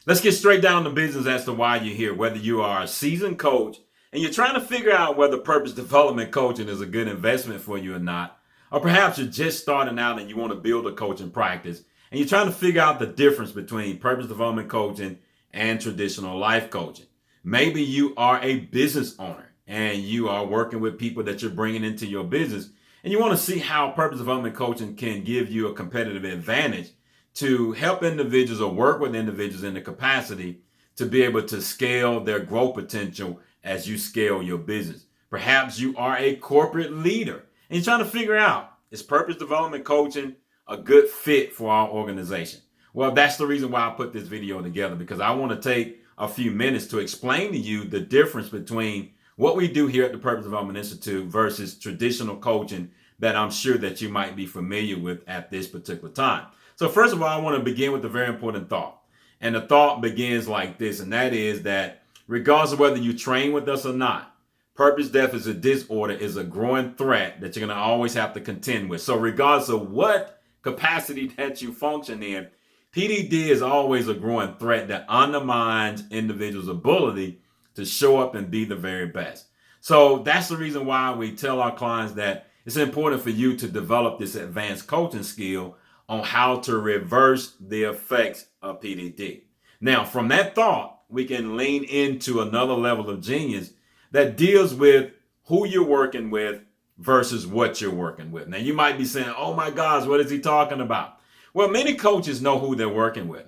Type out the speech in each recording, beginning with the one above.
Let's get straight down to business as to why you're here. Whether you are a seasoned coach and you're trying to figure out whether purpose development coaching is a good investment for you or not, or perhaps you're just starting out and you want to build a coaching practice and you're trying to figure out the difference between purpose development coaching and traditional life coaching. Maybe you are a business owner and you are working with people that you're bringing into your business and you want to see how purpose development coaching can give you a competitive advantage to help individuals or work with individuals in the capacity to be able to scale their growth potential as you scale your business. Perhaps you are a corporate leader and you're trying to figure out, is purpose development coaching a good fit for our organization? Well, that's the reason why I put this video together, because I want to take a few minutes to explain to you the difference between what we do here at the Purpose Development Institute versus traditional coaching that I'm sure that you might be familiar with at this particular time. So first of all, I want to begin with a very important thought. And the thought begins like this, and that is that regardless of whether you train with us or not, purpose deficit disorder is a growing threat that you're going to always have to contend with. So regardless of what capacity that you function in, PDD is always a growing threat that undermines individuals' ability to show up and be the very best. So that's the reason why we tell our clients that it's important for you to develop this advanced coaching skill on how to reverse the effects of PDD. Now, from that thought, we can lean into another level of genius that deals with who you're working with versus what you're working with. Now, you might be saying, oh my gosh, what is he talking about? Well, many coaches know who they're working with,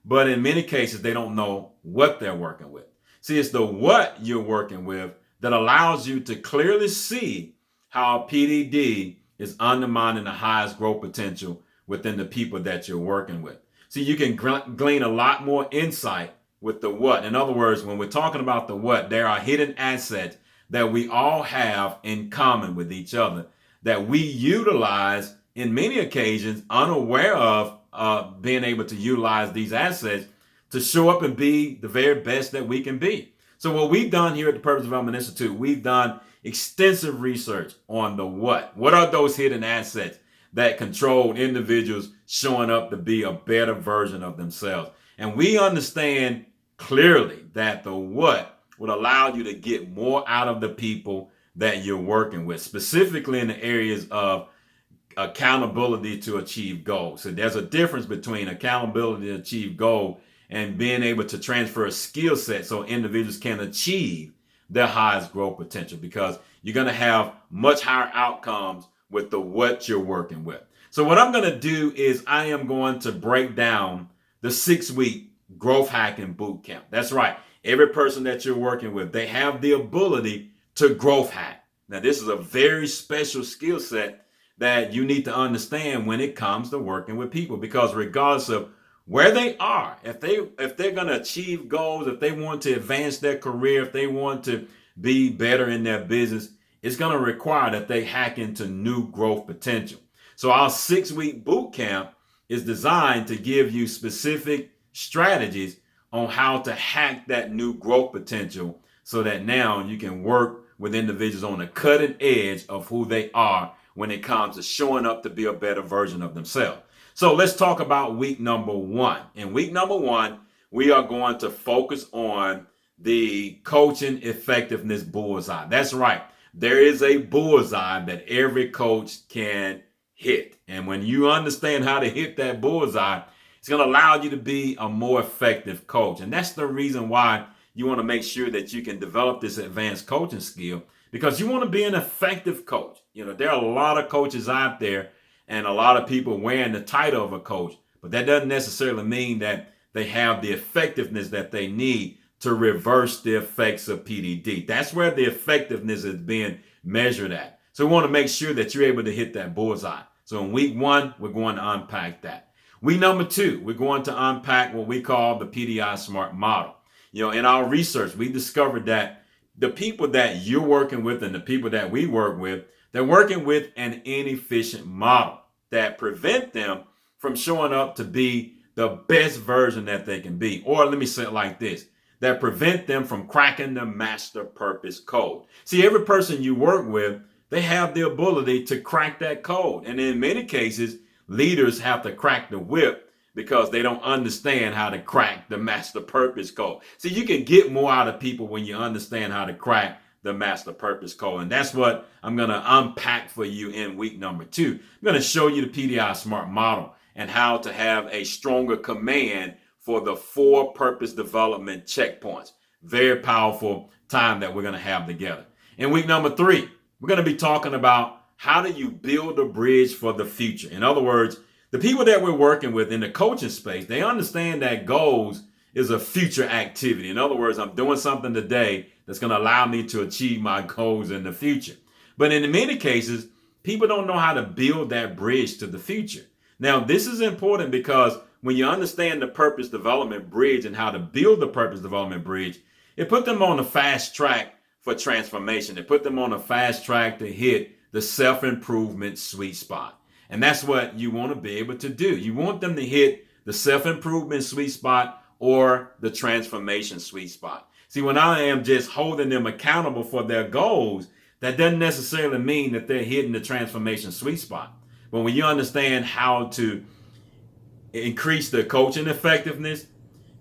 but in many cases, they don't know what they're working with. See, it's the what you're working with that allows you to clearly see how PDD is undermining the highest growth potential within the people that you're working with. See, you can glean a lot more insight with the what. In other words, when we're talking about the what, there are hidden assets that we all have in common with each other that we utilize in many occasions, unaware of being able to utilize these assets to show up and be the very best that we can be. So what we've done here at the Purpose Development Institute, we've done extensive research on the what. What are those hidden assets that control individuals showing up to be a better version of themselves? And we understand clearly that the what would allow you to get more out of the people that you're working with, specifically in the areas of accountability to achieve goals. So there's a difference between accountability to achieve goal and being able to transfer a skill set so individuals can achieve their highest growth potential, because you're going to have much higher outcomes with the what you're working with. So what I'm going to do is I am going to break down the 6-week growth hacking boot camp. That's right. Every person that you're working with, they have the ability to growth hack. Now, this is a very special skill set that you need to understand when it comes to working with people, because regardless of where they are, if they're going to achieve goals, if they want to advance their career, if they want to be better in their business, it's going to require that they hack into new growth potential. So our 6-week boot camp is designed to give you specific strategies on how to hack that new growth potential so that now you can work with individuals on the cutting edge of who they are when it comes to showing up to be a better version of themselves. So let's talk about week number 1. In week number 1, we are going to focus on the coaching effectiveness bullseye. That's right. There is a bullseye that every coach can hit. And when you understand how to hit that bullseye, it's going to allow you to be a more effective coach. And that's the reason why you want to make sure that you can develop this advanced coaching skill, because you want to be an effective coach. You know, there are a lot of coaches out there and a lot of people wearing the title of a coach, but that doesn't necessarily mean that they have the effectiveness that they need to reverse the effects of PDD. That's where the effectiveness is being measured at. So we want to make sure that you're able to hit that bullseye. So in week 1, we're going to unpack that. Week number 2, we're going to unpack what we call the PDI SMART model. You know, in our research, we discovered that the people that you're working with and the people that we work with, they're working with an inefficient model that prevent them from showing up to be the best version that they can be. Or let me say it like this, that prevent them from cracking the master purpose code. See, every person you work with, they have the ability to crack that code. And in many cases, leaders have to crack the whip because they don't understand how to crack the master purpose code. See, you can get more out of people when you understand how to crack the master purpose code. And that's what I'm going to unpack for you in week number 2. I'm going to show you the PDI SMART model and how to have a stronger command for the 4 purpose development checkpoints. Very powerful time that we're going to have together. In week number 3, we're going to be talking about how do you build a bridge for the future. In other words, the people that we're working with in the coaching space, they understand that goals is a future activity. In other words, I'm doing something today that's going to allow me to achieve my goals in the future. But in many cases, people don't know how to build that bridge to the future. Now, this is important because when you understand the purpose development bridge and how to build the purpose development bridge, it put them on a fast track for transformation. It put them on a fast track to hit the self-improvement sweet spot. And that's what you want to be able to do. You want them to hit the self-improvement sweet spot or the transformation sweet spot. See, when I am just holding them accountable for their goals, that doesn't necessarily mean that they're hitting the transformation sweet spot. But when you understand how to increase the coaching effectiveness,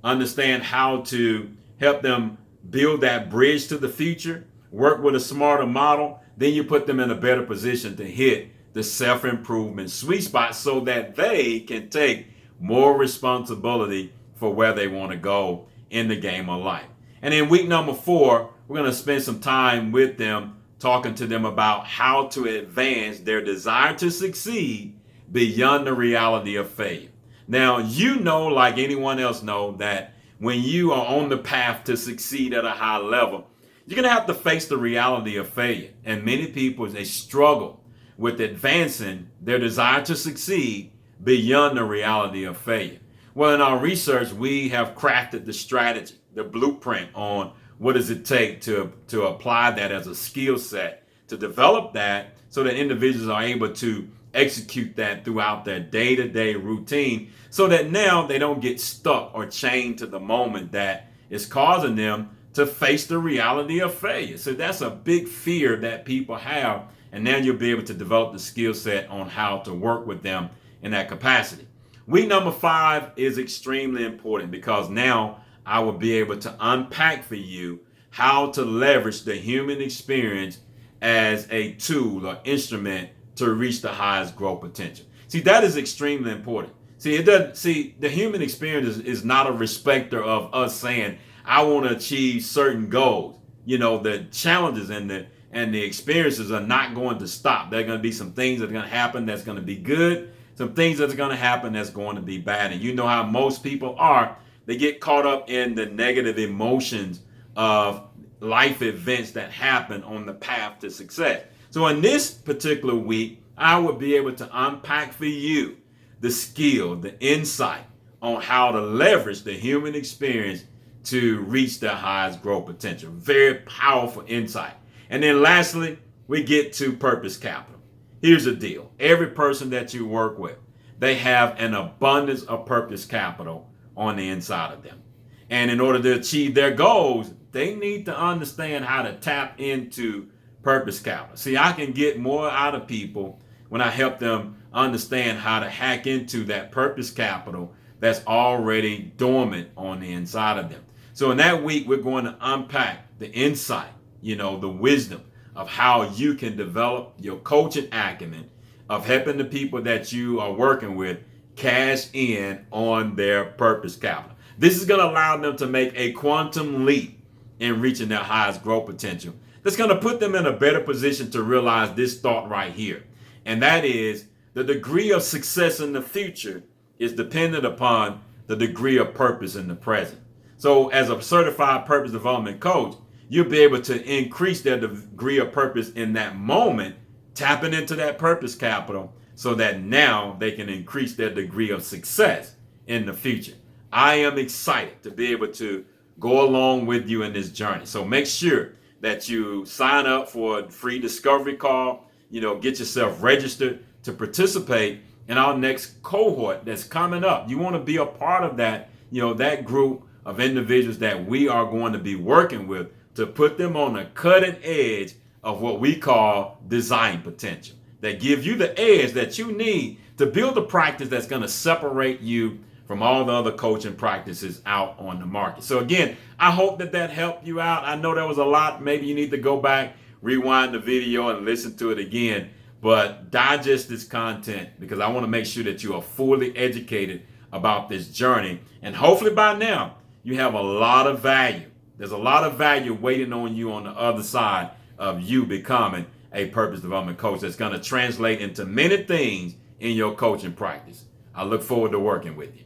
understand how to help them build that bridge to the future, work with a smarter model, then you put them in a better position to hit the self-improvement sweet spot so that they can take more responsibility for where they want to go in the game of life. And in week number 4, we're going to spend some time with them, talking to them about how to advance their desire to succeed beyond the reality of failure. Now, you know, like anyone else know, that when you are on the path to succeed at a high level, you're going to have to face the reality of failure. And many people, they struggle with advancing their desire to succeed beyond the reality of failure. Well, in our research, we have crafted the strategy, the blueprint on what does it take to apply that as a skill set, to develop that so that individuals are able to execute that throughout their day-to-day routine so that now they don't get stuck or chained to the moment that is causing them to face the reality of failure. So that's a big fear that people have. And now you'll be able to develop the skill set on how to work with them in that capacity. Week number 5 is extremely important because now I will be able to unpack for you how to leverage the human experience as a tool or instrument to reach the highest growth potential. See, that is extremely important. The human experience is not a respecter of us saying, I want to achieve certain goals. You know, the challenges and the experiences are not going to stop. There are going to be some things that are going to happen that's going to be good, some things that are going to happen that's going to be bad. And you know how most people are. They get caught up in the negative emotions of life events that happen on the path to success. So in this particular week, I will be able to unpack for you the skill, the insight on how to leverage the human experience to reach their highest growth potential. Very powerful insight. And then lastly, we get to purpose capital. Here's the deal. Every person that you work with, they have an abundance of purpose capital on the inside of them. And in order to achieve their goals, they need to understand how to tap into purpose capital. See, I can get more out of people when I help them understand how to hack into that purpose capital that's already dormant on the inside of them. So in that week, we're going to unpack the insight, the wisdom of how you can develop your coaching acumen of helping the people that you are working with cash in on their purpose capital. This is going to allow them to make a quantum leap in reaching their highest growth potential. That's going to put them in a better position to realize this thought right here. And that is the degree of success in the future is dependent upon the degree of purpose in the present. So as a certified purpose development coach, you'll be able to increase their degree of purpose in that moment, tapping into that purpose capital so that now they can increase their degree of success in the future. I am excited to be able to go along with you in this journey. So make sure that you sign up for a free discovery call, get yourself registered to participate in our next cohort that's coming up. You want to be a part of that, that group of individuals that we are going to be working with to put them on the cutting edge of what we call design potential, that give you the edge that you need to build a practice that's going to separate you from all the other coaching practices out on the market. So again, I hope that helped you out. I know there was a lot. Maybe you need to go back, rewind the video and listen to it again, but digest this content because I want to make sure that you are fully educated about this journey. And hopefully by now you have a lot of value. There's a lot of value waiting on you on the other side of you becoming a purpose development coach that's going to translate into many things in your coaching practice. I look forward to working with you.